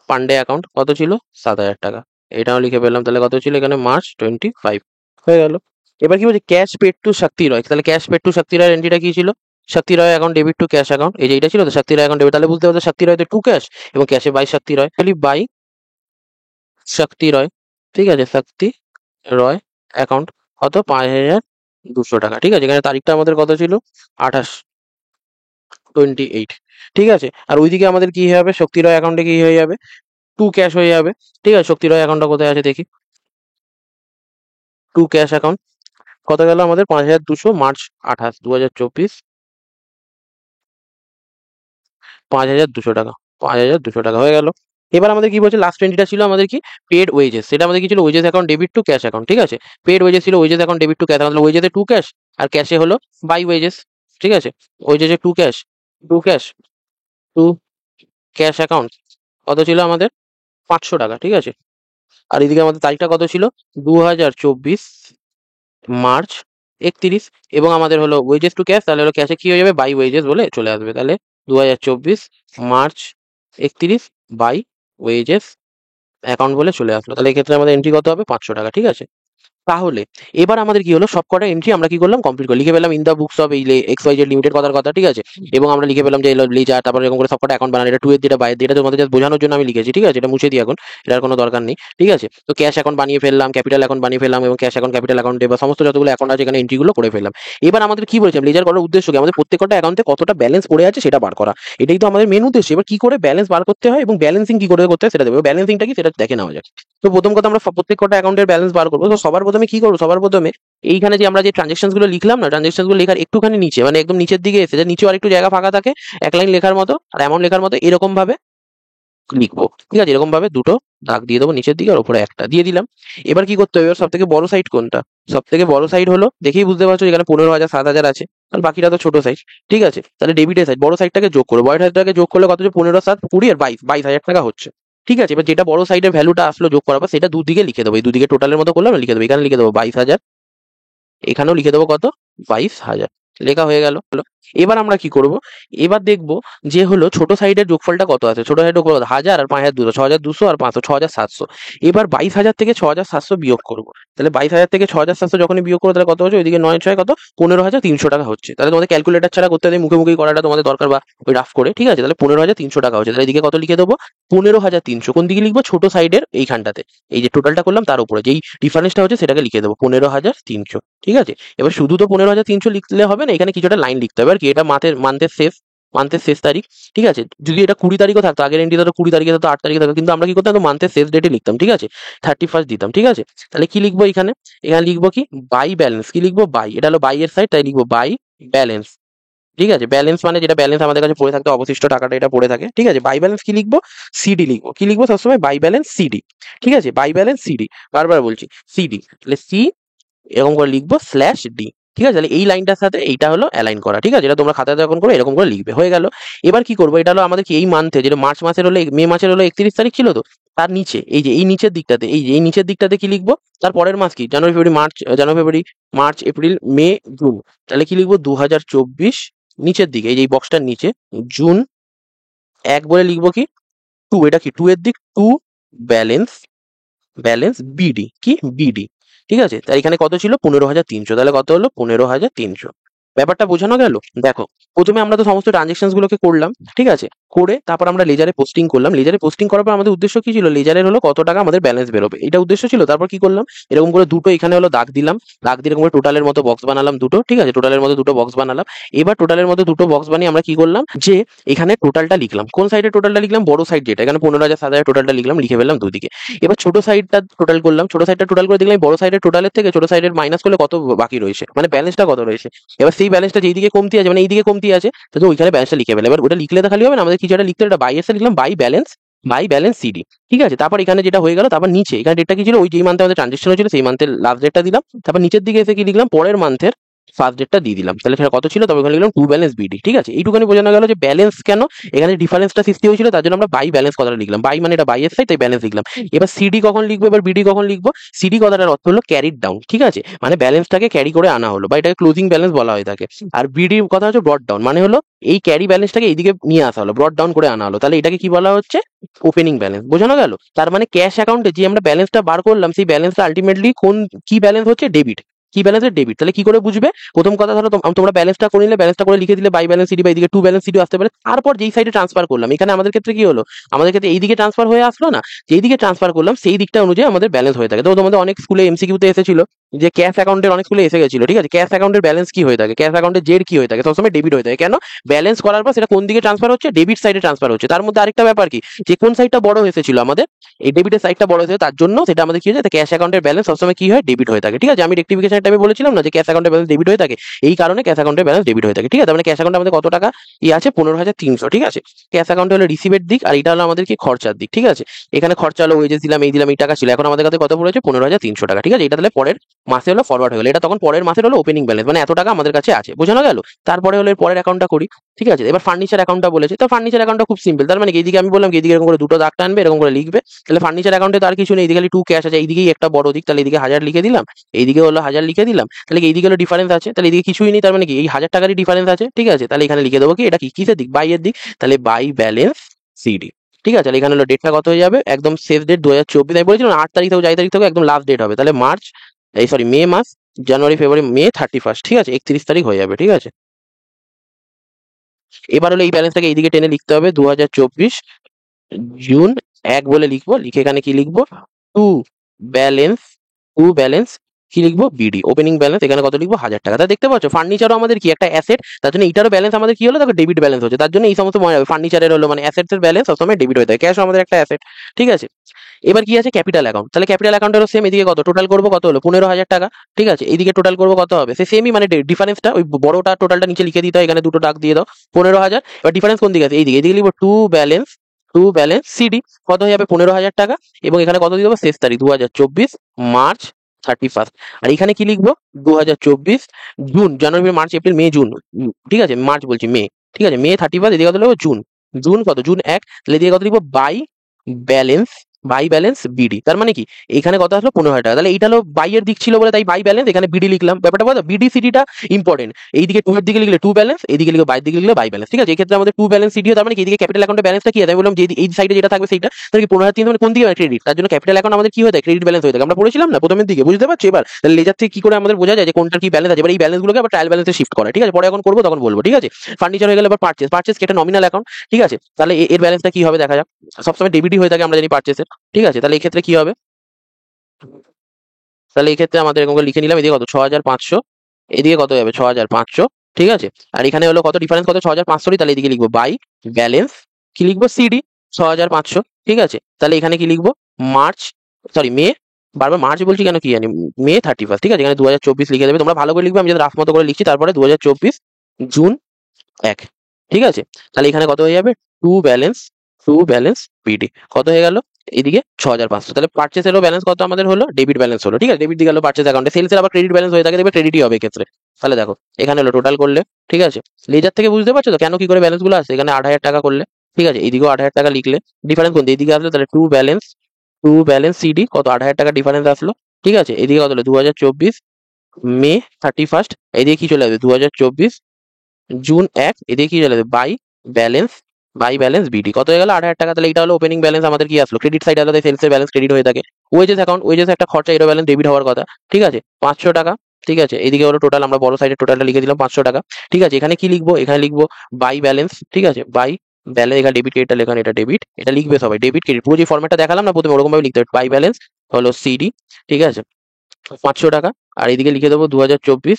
পান্ডে অ্যাকাউন্ট কত ছিল, 7,000 টাকা। এটাও লিখে ফেললাম, তাহলে কত ছিল এখানে, মার্চ 25 হয়ে গেল। এবার কি বলছে, cash paid to Shakti Roy. তাহলে ক্যাশ পেড টু শক্তি রয়ের এন্ট্রিটা কি ছিল, Shakti Roy account debit to cash account, এই যে এটা ছিল তো শক্তি রয় অ্যাকাউন্ট ডেবিট। তাহলে বুঝতে পারছো শক্তি রয় টু ক্যাশ এবং ক্যাশে বাই শক্তি রয়, খালি বাই শক্তি রয়। ঠিক আছে, শক্তি রয় অ্যাকাউন্ট কত, 5,200 টাকা। ঠিক আছে, এখানে তারিখটা আমাদের কত ছিল, 28। ঠিক আছে, আর ওইদিকে আমাদের কি হবে, শক্তি রয় অ্যাকাউন্টে কি হয়ে যাবে, টু ক্যাশ হয়ে যাবে। ঠিক আছে, শক্তি রয় অ্যাকাউন্টটা কোথায় আছে দেখি, টু ক্যাশ অ্যাকাউন্ট কত গেল আমাদের, 5,200, মার্চ 28, 2024, 5,200 টাকা। 5,200 টাকা হয়ে গেল। এবার আমাদের কি বলছে, লাস্ট এন্ট্রিটা ছিল আমাদের কি, পেড ওয়েজেস। সেটা আমাদের কি ছিল, wages account debit to cash account. ঠিক আছে, পেড ওয়েজেস ছিল, wages account debit to cash account, ওয়েজেসে টু ক্যাশ আর ক্যাশে হলো বাই ওয়েজেস। ঠিক আছে, ওই যে to cash, to cash, to cash account কত ছিল আমাদের? 500 টাকা। ঠিক আছে, আর এদিকে আমাদের তারিখটা কত ছিল? 2024 মার্চ 31। এবং আমাদের হলো ওয়েজেস টু ক্যাশ, তাহলে হলো ক্যাশে কি হয়ে যাবে? বাই ওয়েজেস বলে চলে আসবে। তাহলে 2024 মার্চ 31 বাই ওয়েজেস অ্যাকাউন্ট বলে চলে আসলো। তাহলে এক্ষেত্রে আমাদের এন্ট্রি কত হবে? 500 টাকা। ঠিক আছে, তাহলে এবার আমাদের কি হলো, সবকটা এন্ট্রি আমরা কি করলাম? কমপ্লিট করে লিখে পেলাম ইন দা বুকস অফ এই এক্স ওয়াই জেড লিমিটেড কথার কথা। ঠিক আছে, এবং আমরা লিখে পেলাম যে লেজার, তারপর এরকম করে সবকটা অ্যাকাউন্ট বানানো, এটা টু এর যেটা বাইরের যেটা তোমাদের জাস্ট বোঝানোর জন্য আমি লিখেছি। ঠিক আছে, এটা মুছে দিই এখন, এটার কোনো দরকার নেই। ঠিক আছে, তো ক্যাশ অ্যাকাউন্ট বানিয়ে ফেললাম, ক্যাপিটাল অ্যাকাউন্ট বানিয়ে ফেললাম, এবং ক্যাশ অ্যাকাউন্ট ক্যাপিটাল অ্যাকাউন্টে বা সমস্ত যতগুলো অ্যাকাউন্ট আছে এখানে এন্ট্রিগুলো করে ফেললাম। এবার আমাদের কি বলেছিলাম, লেজার করার উদ্দেশ্য কি? আমাদের প্রত্যেকটা অ্যাকাউন্টে কতটা ব্যালেন্স পড়ে আছে সেটা বার করা, এটাই তো আমাদের মেন উদ্দেশ্য। এবার কি করে ব্যালেন্স বার করতে হয় এবং ব্যালেন্সিং কি করে করতে হয় সেটা দেবো। ব্যালেন্সিংটা কি সেটা দেখে নেওয়া যাক। তো প্রথম কথা আমরা প্রত্যেক কটা অ্যাকাউন্টের ব্যালেন্স বার করবো। তো সবার প্রথমে কি করবো? সবার প্রথমে এইখানে যে আমরা যে ট্রানজেকশন গুলো লিখলাম না, ট্রানজেকশন গুলো লেখার একটুখানি নিচে, মানে একদম নিচের দিকে এসে, নিচেও আরেকটু জায়গা ফাঁকা থাকে এক লাইন লেখার মতো আর অ্যামাউন্ট লেখার মতো, এরকম ভাবে লিখবো। ঠিক আছে, এরকম ভাবে দুটো দাগ দিয়ে দেবো নিচের দিকে আর উপরে একটা দিয়ে দিলাম। এবার কি করতে হবে? সব থেকে বড় সাইড কোনটা? সব থেকে বড় সাইড হলো, দেখেই বুঝতে পারছো এখানে 15,000 7,000 আছে, আর বাকিটা তো ছোট সাইজ। ঠিক আছে, তাহলে ডেবিটের সাইড বড় সাইডটাকে যোগ করবো, বড় সাইডটাকে যোগ করলে কত? 15 7 20 আর 22,000 টাকা হচ্ছে। ঠিক আছে, এবার যেটা বড় সাইডের ভ্যালুটা আসলো যোগ করার পর সেটা দুদিকে লিখে দেবো, এই দুদিকে টোটালের মতো করলাম লিখে দেবো। এখানে লিখে দেবো 22,000, এখানেও লিখে দেবো কত? 22,000। লেখা হয়ে গেল। এবার আমরা কি করব? এবার দেখবো যে হলো ছোট সাইডের যোগফলটা কত আছে। ছোট সাইডের যোগফল 1000 আর 5200, 6200 আর 500, 6700। এবার 22,000 থেকে 6700 বিয়োগ করবো। তাহলে 22,000 থেকে 6700 যখনই বিয়োগ করবো তাহলে কত হচ্ছে? ওইদিকে 9 6 কত? 15,300 টাকা হচ্ছে। তাহলে তোমাদের ক্যালকুলেটর ছাড়া করতে হবে, মুখে মুখেই করাটা তোমাদের দরকার, বা ওই রাফ করে। ঠিক আছে, তাহলে 15,300 টাকা হচ্ছে। তাহলে এদিকে কত লিখে দেবো? 15,300। কোন দিকে লিখবো? ছোট সাইডের এইখানটাতে, এই যে টোটালটা করলাম তার উপরে যেই ডিফারেন্সটা হচ্ছে সেটাকে লিখে দেবো 15,300। ঠিক আছে, এবার শুধু তো 15,300 লিখলে হবে না, এখানে কিছুটা লাইন লিখতে হবে। আর কি, এটা মান্থের শেষ তারিখ। ঠিক আছে, যদি এটা 20 তারিখও থাকতো, আগের এন্ট্রি তো 20 তারিখে থাকতো, 8 তারিখে থাকতো, কিন্তু আমরা কি করতাম? মান্থের শেষ ডেটে লিখতাম। ঠিক আছে, 31 দিতাম। ঠিক আছে, তাহলে কি লিখবো এখানে? এখানে লিখবো কি? By balance. কি লিখবো? বাই, এটা হলো বাই এর সাইড, তাই লিখবো বাই ব্যালেন্স। ঠিক আছে, ব্যালেন্স মানে যেটা ব্যালেন্স আমাদের কাছে পড়ে থাকতো, অবশিষ্ট টাকাটা এটা পড়ে থাকে। ঠিক আছে, বাই ব্যালেন্স কি লিখবো? সিডি লিখবো। কি লিখবো সবসময়? By balance CD. ঠিক আছে, বাই ব্যালেন্স সিডি, বারবার বলছি সিডি, তাহলে সি এরকম করে লিখবো স্ল্যাশ ডি। ঠিক আছে, তাহলে এই লাইনটার সাথে এইটা হলো অ্যালাইন করা। ঠিক আছে, এটা তোমরা খাতাতে যখন করবে এরকম করে লিখবে। হয়ে গেল। এবার কি করবো? এটা হলো আমাদের কি এই মান্থে, যেটা মার্চ মাসের হলো, মে মাসের হলো 31 তারিখ ছিল তো, তার নিচে এই যে এই নিচের দিকটাতে, এই যে এই নিচের দিকটাতে কি লিখবো? তার পরের মাস কি? January February March, January February March April May June. তাহলে কি লিখবো? 2024 নিচের দিকে, এই যে এই বক্সটার নিচে জুন 1 বলে লিখবো কি? 2, এটা কি 2 এর দিক, 2 ব্যালেন্স, ব্যালেন্স বিডি, কি বিডি। ঠিক আছে, তাই এখানে কত ছিল? 15,300। তাহলে কত হলো? 15,300। ব্যাপারটা বোঝানো গেল? দেখো, প্রথমে আমরা তো সমস্ত ট্রানজেকশন গুলোকে করলাম। ঠিক আছে, করে তারপর আমরা লেজারে পোস্টিং করলাম। লেজারে পোস্টিং করার পর আমাদের উদ্দেশ্য কি ছিল? লেজারের হলো কত টাকা আমাদের ব্যালেন্স বেরোবে, এটা উদ্দেশ্য ছিল। তারপর কি করলাম? এরকম করে দুটো এখানে হলো দাগ দিলাম, দাগ দিয়ে এরকম করে টোটালের মতো বক্স বানালাম দুটো। ঠিক আছে, টোটালের মতো দুটো বক্স বানালাম। এবার টোটালের মতো দুটো বক্স বানিয়ে আমরা কি করলাম? যে এখানে টোটালটা লিখলাম। কোন সাইডে টোটালটা লিখলাম? বড় সাইড যেটা, এখানে 15,000 7,000 টোটালটা লিখলাম, লিখে ফেললাম দুদিকে। এবার ছোট সাইডটা টোটাল করলাম। ছোট সাইডটা টোটাল করে দেখলাম বড় সাইডের টোটালের থেকে ছোট সাইডের মাইনাস করলে কত বাকি রয়েছে, মানে ব্যালেন্সটা কত রয়েছে। এবার সেই ব্যালেন্সটা যেদিকে কমতি আছে, মানে এইদিকে কমতি আছে, তো ওইখানে ব্যালেন্সটা লিখে ফেলে। এবার ওটা লিখলে তো খালি হবে না, আমাদের কিছু একটা লিখতে হবে। এটা বাই এসে লিখলাম by balance, by balance CD. ঠিক আছে, তারপর এখানে যেটা হয়ে গেল, তারপর নিচে এখানে ডেটটা কি ছিল? ওই যেই মান্থে আমাদের ট্রানজেকশন হয়েছিল সেই মান্থের লাস্ট ডেটটা দিলাম। তারপর নিচের দিকে এসে কি লিখলাম? পরের মান্থের ফার্স্ট ডেটটা দিয়ে দিলাম। তাহলে সেটা কত ছিল? তবে ওখানে লিখলাম 2 ব্যালেন্স বিডি। ঠিক আছে, এইটুখানি বোঝানো গেল যে ব্যালেন্স কেন এখানে ডিফারেন্সটা সৃষ্টি হয়েছিল, তার জন্য আমরা বাই ব্যালেন্স কথাটা লিখলাম। বাই মানে এটা বাই এর সাইড, তাই ব্যালেন্স লিখলাম। এবার সিডি কখন লিখবো, এবার বিডি কখন লিখবো? সিডি কথাটার অর্থ হলো ক্যারিড ডাউন। ঠিক আছে, মানে ব্যালেন্সটাকে ক্যারি করে আনা হলো, বা এটাকে ক্লোজিং ব্যালেন্স বলা হয়ে থাকে। আর বিডি কথা হচ্ছে ব্রড ডাউন, মানে হলো এই ক্যারি ব্যালেন্সটাকে এইদিকে নিয়ে আসা হলো, ব্রড ডাউন করে আনা হলো। তাহলে এটাকে কি বলা হচ্ছে? Opening balance. বোঝানো গেল? তার মানে ক্যাশ অ্যাকাউন্টে যে আমরা ব্যালেন্সটা বার করলাম, সেই ব্যালেন্সটা আলটিমেটলি কোন কি ব্যালেন্স হচ্ছে? ডেবিট। কি ব্যালেন্সের? ডেবিট। তাহলে কি করে বুঝবে? প্রথম কথা ধরো তোমরা ব্যালেন্সটা করে নিলে, ব্যালেন্সটা করে লিখে দিলে বাই ব্যালেন্স সিডি, বা এদিকে 2 ব্যালেন্স সিডি আসতে পারে। তারপর যেই সাইডে ট্রান্সফার করলাম, এখানে আমাদের ক্ষেত্রে কি হলো? আমাদের ক্ষেত্রে এই দিকে ট্রান্সফার হয়ে আসলো না, যেই দিকে ট্রান্সফার করলাম সেই দিকটা অনুযায়ী আমাদের ব্যালেন্স হয়ে থাকে। তো তোমাদের অনেক স্কুলে এমসিকিউতে এসেছিল যে ক্যাশ অ্যাকাউন্টের, অনেক স্কুলে এসে গেছিল। ঠিক আছে, ক্যাশ অ্যাকাউন্টের ব্যালেন্স কি হয়ে থাকে? ক্যাশ অ্যাকাউন্টের জেড কি হয়ে থাকে? সবসময় ডেবিট হয়ে থাকে। কেন? ব্যালেন্স করার পর সেটা কোন দিকে ট্রান্সফার হচ্ছে? ডেবিট সাইডে ট্রান্সফার হচ্ছে। তার মধ্যে আরেকটা ব্যাপার কি, যে কোন সাইডটা বড় হয়েছিল আমাদের, এই ডেবিটের সাইডটা বড় হয়েছে, তার জন্য সেটা আমাদের কি হয়ে যায়? ক্যাশ অ্যাকাউন্টের ব্যালেন্স সবসময় কি হয়? ডেবিট হয়ে থাকে। ঠিক আছে, আমি রেক্টিফিকেশন টাইমে বলেছিলাম না যে ক্যাশ অ্যাকাউন্টের ব্যালেন্স ডেবিট হয়ে থাকে, এই কারণে ক্যাশ অ্যাকাউন্টের ব্যালেন্স ডেবিট হয়ে থাকে। ঠিক আছে, মানে ক্যাশ অ্যাকাউন্টে আমাদের কত টাকা আছে? 15,300। ঠিক আছে, ক্যাশ অ্যাকাউন্টে হলো রিসিভের দিক, আর এটা হলো আমাদের কি খরচার দিক। ঠিক আছে, এখানে খরচা হলো ওয়েজেস দিলাম, এই দিলাম, এই টাকা ছিল। এখন আমাদের কাছে কত পড়েছে? 15,300 টাকা। ঠিক আছে, এটা তাহলে পরের মাসে হলো ফরওয়ার্ড হয়ে গেলো, এটা তখন পরের মাসের হলো ওপেনিং ব্যালেন্স, মানে এত টাকা আমাদের কাছে আছে, বোঝানো গেল। তারপরে হলো এর পরের অ্যাকাউন্টটা করি, ঠিক আছে। এবার ফার্নিচার অ্যাকাউন্টটা বলেছে, তো ফার্নিচার অ্যাকাউন্টটা খুব সিম্পল, তার মানে এইদিকে আমি বললাম এইদিকে এরকম করে দুটো দাগ টানবে, এরকম করে লিখবে, তাহলে ফার্নিচার অ্যাকাউন্টে তার কিছু নেই, এদিকে খালি টু ক্যাশ আছে, এইদিকেই একটা বড় দিক, তাহলে এদিকে 1000 লিখে দিলাম, এইদিকে হলো 1000 লিখে দিলাম, তাহলে এইদিকে হলো ডিফারেন্স আছে, তাহলে এদিকে কিছুই নেই, তার মানে কি এই 1000 টাকারই ডিফারেন্স আছে, ঠিক আছে। তাহলে এখানে লিখে দেবো কি এটা কি কিসের দিক, বাইয়ের দিক, তাহলে বাই ব্যালেন্স সিডি, ঠিক আছে। তাহলে এখানে হলো ডেটটা কত হয়ে যাবে, একদম শেষ ডেট 2024, আমি বলেছিলাম 8 তারিখ থেকে যাই তারিখ থেকে একদম লাস্ট ডেট হবে, তাহলে মার্চ এই সরি মে মাস, জানুয়ারি ফেব্রুয়ারি মে 31, ঠিক আছে, 31 তারিখ হয়ে যাবে, ঠিক আছে। এবার হলো এই ব্যালেন্সটাকে এইদিকে টেনে লিখতে হবে 2024 জুন 1 বলে লিখবো, লিখে এখানে কি লিখবো, টু ব্যালেন্স, টু ব্যালেন্স কি লিখবো, বিডি ওপেনিং ব্যালেন্স, এখানে কত লিখবো, 1000 টাকা। তা দেখতে পাচ্ছ ফার্নিচারও আমাদের কি একটা অ্যাসেট, তার জন্য এটারও ব্যালেন্স আমাদের কি হলো, দেখো ডেবিট ব্যালেন্স হচ্ছে, তার জন্য এই সমস্ত মনে হবে ফার্নিচারের হলো মানে অ্যাসেটের ব্যালেন্স সবসময় ডেবিট হয়ে থাকে, ক্যাশ আমাদের একটা অ্যাসেট, ঠিক আছে। এবার কি আছে, ক্যাপিটাল অ্যাকাউন্ট, তাহলে ক্যাপিটাল অ্যাকাউন্টেরও সেম, এদিকে কত টোটাল করবো, কত হলো 15,000 টাকা, ঠিক আছে। এইদিকে টোটাল করবো কত হবে, সে সেমই, মানে ডিফারেন্সটা ওই বড়টা টোটালটা নিচে লিখে দিতে হয়, এখানে দুটো টাক দিয়ে দাও 15,000। এবার ডিফারেন্স কোন দিকে আছে, এইদিকে, এদিকে লিখবো to balance, to balance CD, কত হয়ে যাবে 15,000 টাকা, এবং এখানে কত দিয়ে দেবো, শেষ তারিখ 2024 মার্চ 31। আর এখানে কি লিখবো, 2024 জুন, জানুয়ারি মার্চ এপ্রিল মে জুন, ঠিক আছে, মার্চ বলছি মে, ঠিক আছে, মে 31, এদিকে কত লিখবো জুন, জুন কত, জুন 1, তাহলে এদিকে কত লিখবো, by balance, by balance BD, তার মানে কি এখানে কত আসলো 15,000 টাকা, তাহলে এইটা হলো বাইয়ের দিক ছিল বলে তাই বাই ব্যালেন্স, এখানে বিডি লিখলাম, ব্যাপারটা বলো, বিডি সিডিটা ইম্পর্টেন্ট, এইদিকে টু এর দিকে লিখলে টু ব্যালেন্স, এইদিকে লিখলে বাইরের দিকে লিখলে বাই ব্যালেন্স, ঠিক আছে। এই ক্ষেত্রে আমাদের টু ব্যালেন্স সিডি, তার মানে কি এইদিকে ক্যাপিটাল অ্যাকাউন্টে ব্যালেন্সটা কি আছে, আমি বললাম যে এই সাইডে যেটা থাকবে সেইটা, তাহলে কি 15,000 মানে কোন দিকে ক্রেডিট, তার জন্য ক্যাপিটাল অ্যাকাউন্ট আমাদের কি হয়ে থাকে, ক্রেডিট ব্যালেন্স হয়ে থাকে, আমরা পড়েছিলাম না প্রথমের দিকে, বুঝতে পারছো। এবার তাহলে লেজার থেকে কি করে আমাদের বোঝা যায় যে কোনটার কি ব্যালেন্স আছে, এবার এই ব্যালেন্সগুলোকে আবার ট্রায়াল ব্যালেন্সে শিফট করা, ঠিক আছে, পরে এখন করবো তখন বলবো, ঠিক আছে। ফার্নিচার হয়ে গেলে এবার পারচেস, পারচেস কি একটা নমিনাল অ্যাকাউন্ট, ঠিক আছে, তাহলে এর ব্যালেন্সটা কি হবে দেখা যাক, সবসময় ডেবিটই হয়ে থাকে আমরা জানি পারচেসের, ঠিক আছে। তাহলে এই ক্ষেত্রে কি হবে, তাহলে এই ক্ষেত্রে আমাদের এরকম করে লিখে নিলাম, এদিকে কত 6,500, এদিকে কত যাবে 6,500, ঠিক আছে। আর এখানে হলো কত ডিফারেন্স কত 6,500, তাহলে এদিকে লিখবো বাই ব্যালেন্স কি লিখবো সিডি 6,500, ঠিক আছে। তাহলে এখানে কি লিখবো, মার্চ সরি মে, বারবার মার্চ বলছি কেন কি জানি, মে 31, ঠিক আছে, এখানে 2024 লিখে দেবে, তোমরা ভালো করে লিখবে, আমি যদি রাফ মতো করে লিখছি, তারপরে 2024 জুন 1, ঠিক আছে। তাহলে এখানে কত হয়ে যাবে, to balance, to balance BD, কত হয়ে গেল এদিকে 6,500, তাহলে পার্চেসেরও ব্যালেন্স কত আমাদের হলো, ডেবিট ব্যালেন্স হলো, ঠিক আছে, ডেবিট দিয়ে গেল পার্চেস অ্যাকাউন্টে, সেলসের আবার ক্রেডিট ব্যালেন্স হয়ে থাকে, দেখবে ক্রেডিটই হবে এক্ষেত্রে। তাহলে দেখো এখানে হলো টোটাল করলে, ঠিক আছে, লেজার থেকে বুঝতে পারছো তো কেন কি করে ব্যালেন্স গুলো আসছে, এখানে 8,000 টাকা করলে, ঠিক আছে, এইদিকেও 8,000 টাকা লিখলে, ডিফারেন্স কোন এইদিকে আসলো, তাহলে to balance, to balance CD কত 8,000 টাকা ডিফারেন্স আসলো, ঠিক আছে। এদিকে কত হলো 2024 মে 31, এদিকে কি চলে আসবে 2024 জুন 1, এদিকে কি চলে আসবে by balance, by balance BD, কত হয়ে গেল 8,000 টাকা। তাহলে এটা হলো ওপেনিং ব্যালেন্স আমাদের কি আসলো, ক্রেডিট সাইড আলাদা, সেলসের ব্যালেন্স ক্রেডিট হয়ে থাকে। ওয়েজেস অ্যাকাউন্ট, ওয়েজেস একটা খরচা, এটা ব্যালেন্স ডেবিট হওয়ার কথা, ঠিক আছে, 500 টাকা, ঠিক আছে। এদিকে হলো টোটাল, আমরা বড় সাইডের টোটালটা লিখে দিলাম 500 টাকা, ঠিক আছে। এখানে কি লিখবো, এখানে লিখবো বাই ব্যালেন্স, ঠিক আছে, বাই ব্যালেন্স, এখানে ডেবিট ক্রেডিটটা লেখান, এটা ডেবিট, এটা লিখবে সবাই ডেবিট ক্রেডিট, পুরো যে ফর্মেটটা দেখালাম না প্রথমে ওরকম ভাবে লিখতে হবে, বাই ব্যালেন্স হলো সিডি, ঠিক আছে, 500 টাকা। আর এদিকে লিখে দেবো 2024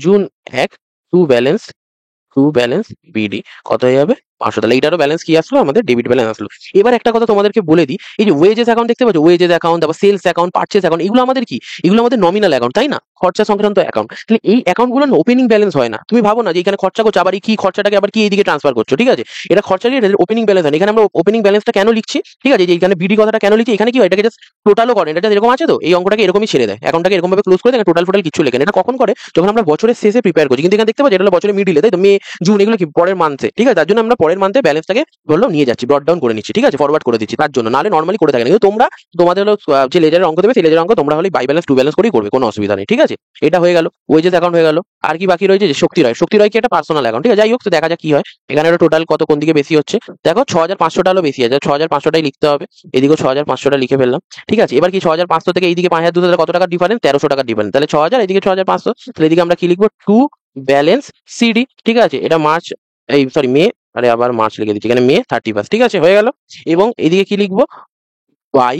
June 1 to balance, to balance BD, কত হয়ে যাবে 500, তাহলে এইটারও ব্যালেন্স কি আসলো আমাদের, ডেবিট ব্যালেন্স আসলো। এবার একটা কথা তোমাদেরকে বলে দিই, এই যে ওয়েজেস অ্যাকাউন্ট দেখতে পাচ্ছ, ওয়েজেস অ্যাকাউন্ট, তারপর সেলস অ্যাকাউন্ট, পারচেস অ্যাকাউন্ট, এগুলো আমাদের কি, এগুলো আমাদের নমিনাল অ্যাকাউন্ট, তাই না, খরচা সংক্রান্ত অ্যাকাউন্ট। তাহলে এই অ্যাকাউন্টগুলো ওপেনিং ব্যালেন্স হয় না, তুমি ভাবো না যে এখানে খরচা করছো, আবার এই কি খরচাটাকে আবার কি এইদিকে ট্রান্সফার করছো, ঠিক আছে, এটা খরচা দিয়ে ওপেনিং ব্যালেন্স হয় না। এখানে আমরা ওপেনিং ব্যালেন্সটা কেন লিখছি, ঠিক আছে, যে এখানে বিডি কথাটা কেন লিখছি, এখানে কি হয় এটাকে জাস্ট টোটালও করে, এটা এরকম আছে তো এই অঙ্কটাকে এরকমই ছেড়ে দেয়, অ্যাকাউন্টটাকে এরকম ভাবে ক্লোজ করে দেয়, টোটাল ফোটাল কিছু লেখেন, এটা কখন করে, যখন আমরা বছরের শেষে প্রিপেয়ার করছি, কিন্তু এখানে দেখতে পাচ্ছি এটা হলো বছরের মিডিলে, তাই তো, মে জুন এগুলো কি পরের মান্থে, ঠিক আছে, তার জন্য আমরা পরের মান্থে ব্যালেন্সটাকে ধরলো নিয়ে যাচ্ছি, ব্রড ডাউন করে নিচ্ছি, ঠিক আছে, ফরওয়ার্ড করে দিচ্ছি, তার জন্য, নাহলে নর্মালি করে থাকে না। কিন্তু তোমরা তোমাদের হলো যে লেজারের অঙ্ক দেবে, সেই লেজারের অঙ্ক তোমরা হলে বাই ব্যালেন্স টু ব্যালেন্স করেই করবে, কোনো অসুবিধা নেই, ঠিক আছে। এটা হয়ে গেল, ওয়েজেস অ্যাকাউন্ট হয়ে গেল। আর কি বাকি রয়েছে, যে শক্তি রয়, শক্তি রয় কি একটা পার্সোনাল অ্যাকাউন্ট, ঠিক আছে, যাই হোক, তো দেখা যাক কি হয়। এখানে টোটাল কত কোন দিকে বেশি হচ্ছে, দেখো 6,500 হলো বেশি আছে, 6,500টাই লিখতে হবে, এদিকেও 6,500টা লিখে ফেললাম, ঠিক আছে। এবার কি 6,500 থেকে এইদিকে 5,200 কত টাকা ডিফারেন্স, 1,300 টাকা ডিফারেন্স, তাহলে 6,000 এদিকে 6,500, তাহলে এদিকে আমরা কি লিখবো, টু ব্যালেন্স সিডি, ঠিক আছে, এটা মার্চ এই সরি মে, আরে আবার মার্চ লিখে দিচ্ছি, এখানে মে 31, ঠিক আছে, হয়ে গেল। এবং এদিকে কি লিখবো, বাই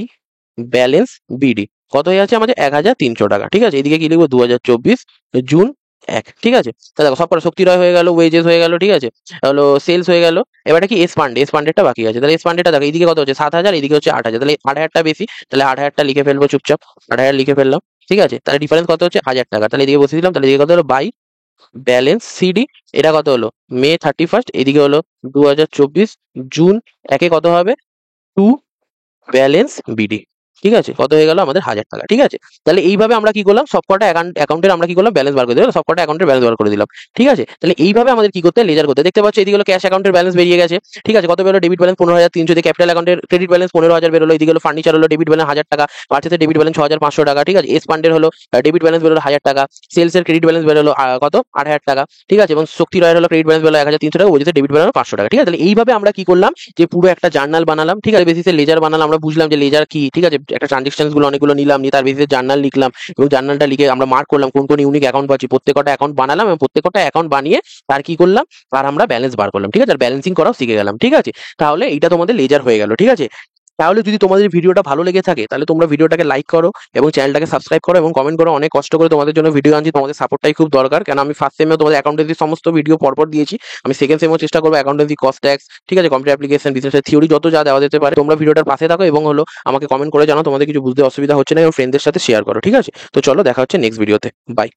ব্যালেন্স বিডি, কত হয়ে আছে আমাদের 1,300 টাকা, ঠিক আছে। এদিকে কি লিখবো 2024 জুন 1, ঠিক আছে। তাহলে দেখো সব কটা শক্তি রয় হয়ে গেল, ওয়েজেস হয়ে গেল, ঠিক আছে, হলো সেলস হয়ে গেল। এবারে কি এস ফান্ড, এস ফান্ডেরটা বাকি আছে, তাহলে এস ফান্ডেরটা দেখো এইদিকে কত হচ্ছে 7,000, এদিকে হচ্ছে 8,000, তাহলে 8,000টা বেশি, তাহলে 8,000টা লিখে ফেলবো চুপচাপ, 8,000 লিখে ফেললাম, ঠিক আছে। তাহলে ডিফারেন্স কত হচ্ছে 1,000 টাকা, তাহলে এদিকে বসে দিলাম, তাহলে এদিকে কত হলো বাই ব্যালেন্স সিডি, এটা কত হলো মে 31, এদিকে হলো 2024 জুন 1 কত হবে টু ব্যালেন্স বিডি, ঠিক আছে, কত হয়ে গেল আমাদের 1000 টাকা। ঠিক আছে, তাহলে এইভাবে আমরা কি করলাম, সবকটা অ্যাকাউন্টের আমরা কি করলাম, ব্যালেন্স বার করে দিলাম, সবকটা অ্যাকাউন্টের ব্যালেন্স বার করে দিলাম। ঠিক আছে, তাহলে এইভাবে আমাদের কি করতে হয়, লেজার করতে। দেখতে পাচ্ছ এদিকে হলো ক্যাশ অ্যাকাউন্টের ব্যালেন্স বেরিয়ে গেছে। ঠিক আছে, কত বেরোলো, ডেবিট ব্যালেন্স 15,300, ক্যাপিটাল অ্যাকাউন্টের ক্রেডিট ব্যালেন্স 15,000 বেরোলো, এদিকে হলো ফার্নিচার হলো ডেবিট ব্যালেন্স 1000 টাকা, পার্চেসের ডেবিট ব্যালেন্স 6,500 টাকা। ঠিক আছে, এস ফান্ডের হলো ডেবিট ব্যালেন্স বেরোলো 1000 টাকা, সেলস এর ক্রেডিট ব্যালেন্স বেরোলো কত 8,000 টাকা। ঠিক আছে, এবং শক্তি রয়ের হলো ক্রেডিট ব্যালেন্স বেরোলো 1,300 টাকা, ওইদিকে ডেবিট ব্যালেন্স 500 টাকা। ঠিক আছে, তাহলে এইভাবে আমরা কি করলাম, যে পুরো একটা জার্নাল বানালাম। ঠিক আছে, বেসিসে লেজার বানালাম, আমরা বুঝলাম যে লেজার কি। ঠিক আছে, একটা ট্রানজেকশন গুলো অনেকগুলো নিলাম, নিয়ে তার বেসিসে জার্নাল লিখলাম, এবং জার্নালটা লিখে আমরা মার্ক করলাম কোন কোন ইউনিক অ্যাকাউন্ট পাচ্ছি, প্রত্যেকটা অ্যাকাউন্ট বানালাম, এবং প্রত্যেকটা অ্যাকাউন্ট বানিয়ে তার কি করলাম, তার আমরা ব্যালেন্স বার করলাম। ঠিক আছে, আর ব্যালেন্সিং করাও শিখে গেলাম। ঠিক আছে, তাহলে এটা তোমাদের লেজার হয়ে গেল। ঠিক আছে, তাহলে যদি তোমাদের ভিডিওটা ভালো লেগে থাকে, তাহলে তোমরা ভিডিওটাকে লাইক করো এবং চ্যানেলটাকে সাবস্ক্রাইব করো এবং কমেন্ট করো। অনেক কষ্ট করে তোমাদের জন্য ভিডিও আনছি, তোমাদের সাপোর্টটাই খুব দরকার। কেন আমি ফার্স্ট সেমেও তোমাদের অ্যাকাউন্টেন্সি সমস্ত ভিডিও পরপর দিয়েছি, আমি সেকেন্ড সেমেও চেষ্টা করবো অ্যাকাউন্টেন্সি, কস্ট ট্যাক্স, ঠিক আছে, কম্পিউটার অ্যাপ্লিকেশন, বিজনেস থিওরি, যত যা দেওয়া যেতে পারে। তোমরা ভিডিওটার পাশে থাকো এবং হলো আমাকে কমেন্ট করে জানাও তোমাদের কিছু বুঝতে অসুবিধা হচ্ছে না, এবং ফ্রেন্ডদের সাথে শেয়ার করো। ঠিক আছে, তো চলো দেখা হচ্ছে নেক্সট ভিডিওতে। বাই।